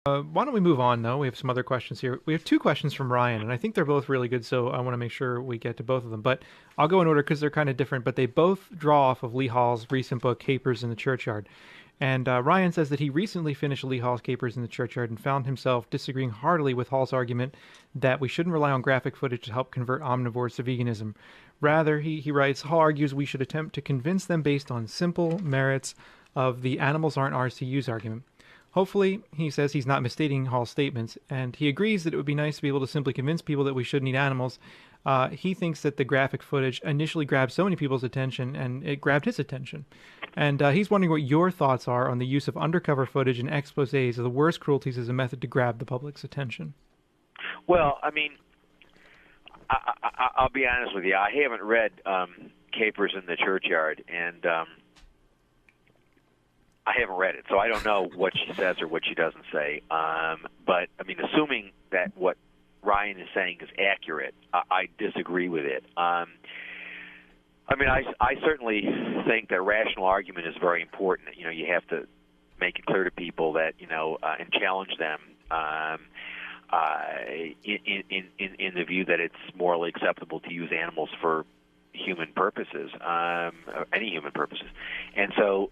Why don't we move on, though? We have some other questions here. We have two questions from Ryan, and I think they're both really good, so I want to make sure we get to both of them. But I'll go in order because they're kind of different, but they both draw off of Lee Hall's recent book, Capers in the Churchyard. And Ryan says that he recently finished Lee Hall's Capers in the Churchyard and found himself disagreeing heartily with Hall's argument that we shouldn't rely on graphic footage to help convert omnivores to veganism. Rather, he writes, Hall argues we should attempt to convince them based on simple merits of the animals aren't ours to use argument. Hopefully, he says he's not misstating Hall's statements, and he agrees that it would be nice to be able to simply convince people that we shouldn't eat animals. He thinks that the graphic footage initially grabbed so many people's attention, and it grabbed his attention. And he's wondering what your thoughts are on the use of undercover footage and exposés of the worst cruelties as a method to grab the public's attention. Well, I mean, I'll be honest with you. I haven't read Capers in the Churchyard, and I haven't read it, so I don't know what she says or what she doesn't say. But, I mean, assuming that what Ryan is saying is accurate, I disagree with it. I mean, I certainly think that rational argument is very important. You know, you have to make it clear to people that, you know, and challenge them in the view that it's morally acceptable to use animals for human purposes, any human purposes. And so,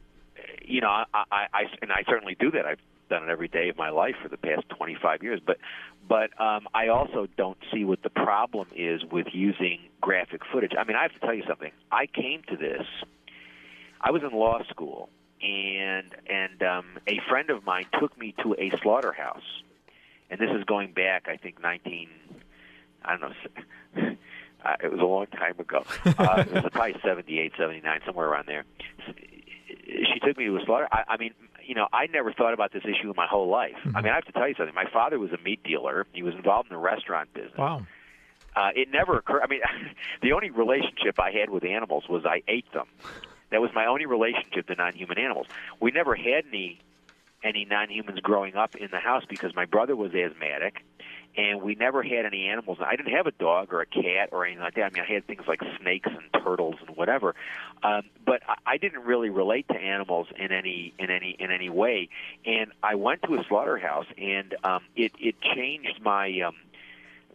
you know, I certainly do that. I've done it every day of my life for the past 25 years. But I also don't see what the problem is with using graphic footage. I mean, I have to tell you something. I came to this. I was in law school, and a friend of mine took me to a slaughterhouse, and this is going back, I think, I don't know. It was a long time ago. It was probably 78, 79, somewhere around there. She took me to a slaughter. I mean, you know, I never thought about this issue in my whole life. Mm-hmm. I mean, I have to tell you something. My father was a meat dealer. He was involved in the restaurant business. Wow. It never occurred. I mean, the only relationship I had with animals was I ate them. That was my only relationship to non-human animals. We never had any non-humans growing up in the house because my brother was asthmatic, and we never had any animals. I didn't have a dog or a cat or anything like that. I mean, I had things like snakes and turtles and whatever, but I didn't really relate to animals in any way. And I went to a slaughterhouse, and it changed my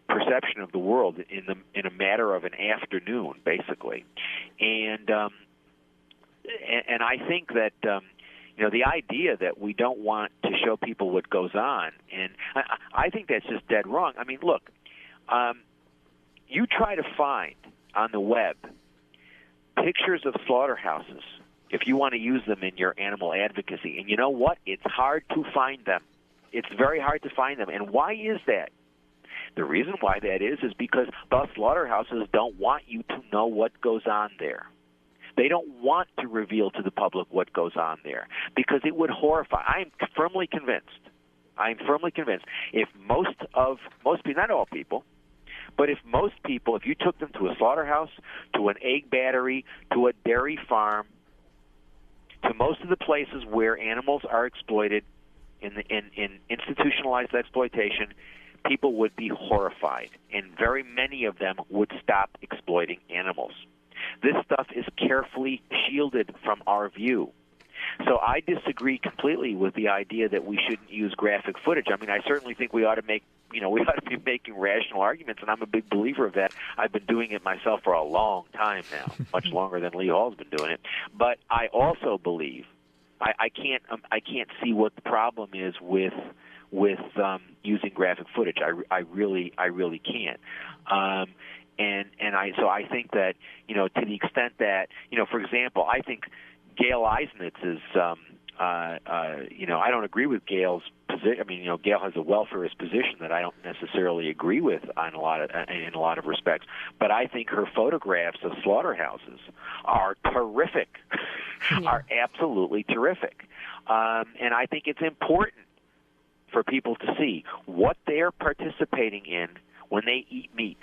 perception of the world in a matter of an afternoon, basically. And I think that. You know, the idea that we don't want to show people what goes on, and I think that's just dead wrong. I mean, look, you try to find on the web pictures of slaughterhouses if you want to use them in your animal advocacy, and you know what? It's hard to find them. It's very hard to find them. And why is that? The reason why that is because the slaughterhouses don't want you to know what goes on there. They don't want to reveal to the public what goes on there because it would horrify. I'm firmly convinced. If most people, not all people, but if most people, if you took them to a slaughterhouse, to an egg battery, to a dairy farm, to most of the places where animals are exploited in institutionalized exploitation, people would be horrified, and very many of them would stop exploiting animals. This stuff is carefully shielded from our view. So I disagree completely with the idea that we shouldn't use graphic footage. I mean, I certainly think we ought to be making rational arguments, and I'm a big believer of that. I've been doing it myself for a long time now, much longer than Lee Hall's been doing it. But I also believe I can't see what the problem is with using graphic footage. I really can't. So I think that, you know, to the extent that, you know, for example, I think Gail Eisnitz is, you know, I don't agree with Gail's position. I mean, you know, Gail has a welfarist position that I don't necessarily agree with in a lot of respects. But I think her photographs of slaughterhouses are terrific, are absolutely terrific. And I think it's important for people to see what they're participating in when they eat meat.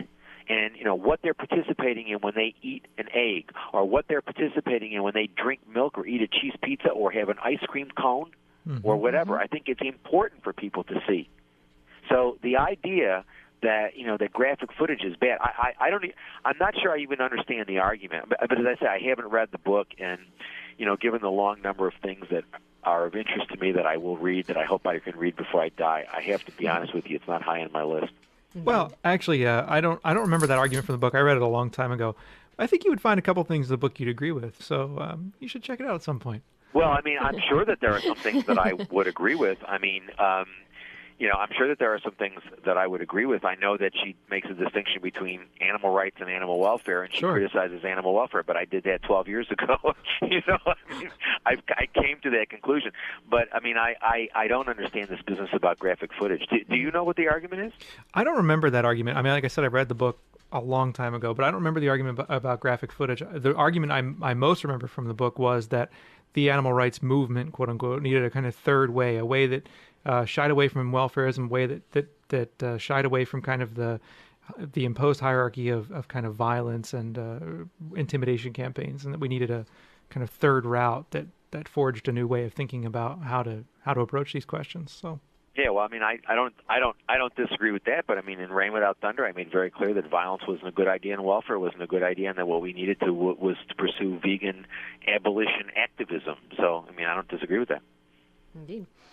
And, you know, what they're participating in when they eat an egg, or what they're participating in when they drink milk or eat a cheese pizza or have an ice cream cone or whatever. I think it's important for people to see. So the idea that, you know, that graphic footage is bad, I'm not sure I even understand the argument. But as I say, I haven't read the book, and, you know, given the long number of things that are of interest to me that I will read, that I hope I can read before I die. I have to be honest with you; it's not high on my list. Well, actually, I don't remember that argument from the book. I read it a long time ago. I think you would find a couple things in the book you'd agree with, so you should check it out at some point. Well, I mean, I'm sure that there are some things that I would agree with. I mean, I'm sure that there are some things that I would agree with. I know that she makes a distinction between animal rights and animal welfare, and she Sure. criticizes animal welfare. But I did that 12 years ago. I came to that conclusion. But I mean, I don't understand this business about graphic footage. Do you know what the argument is? I don't remember that argument. I mean, like I said, I read the book a long time ago, but I don't remember the argument about graphic footage. The argument I most remember from the book was that the animal rights movement, quote unquote, needed a kind of third way, a way that shied away from welfarism, a way that shied away from kind of the imposed hierarchy of kind of violence and intimidation campaigns, and that we needed a kind of third route that forged a new way of thinking about how to approach these questions. So. Yeah, well, I mean, I don't disagree with that, but I mean, in Rain Without Thunder, I made very clear that violence wasn't a good idea and welfare wasn't a good idea, and that what we needed to was to pursue vegan abolition activism. So, I mean, I don't disagree with that. Indeed.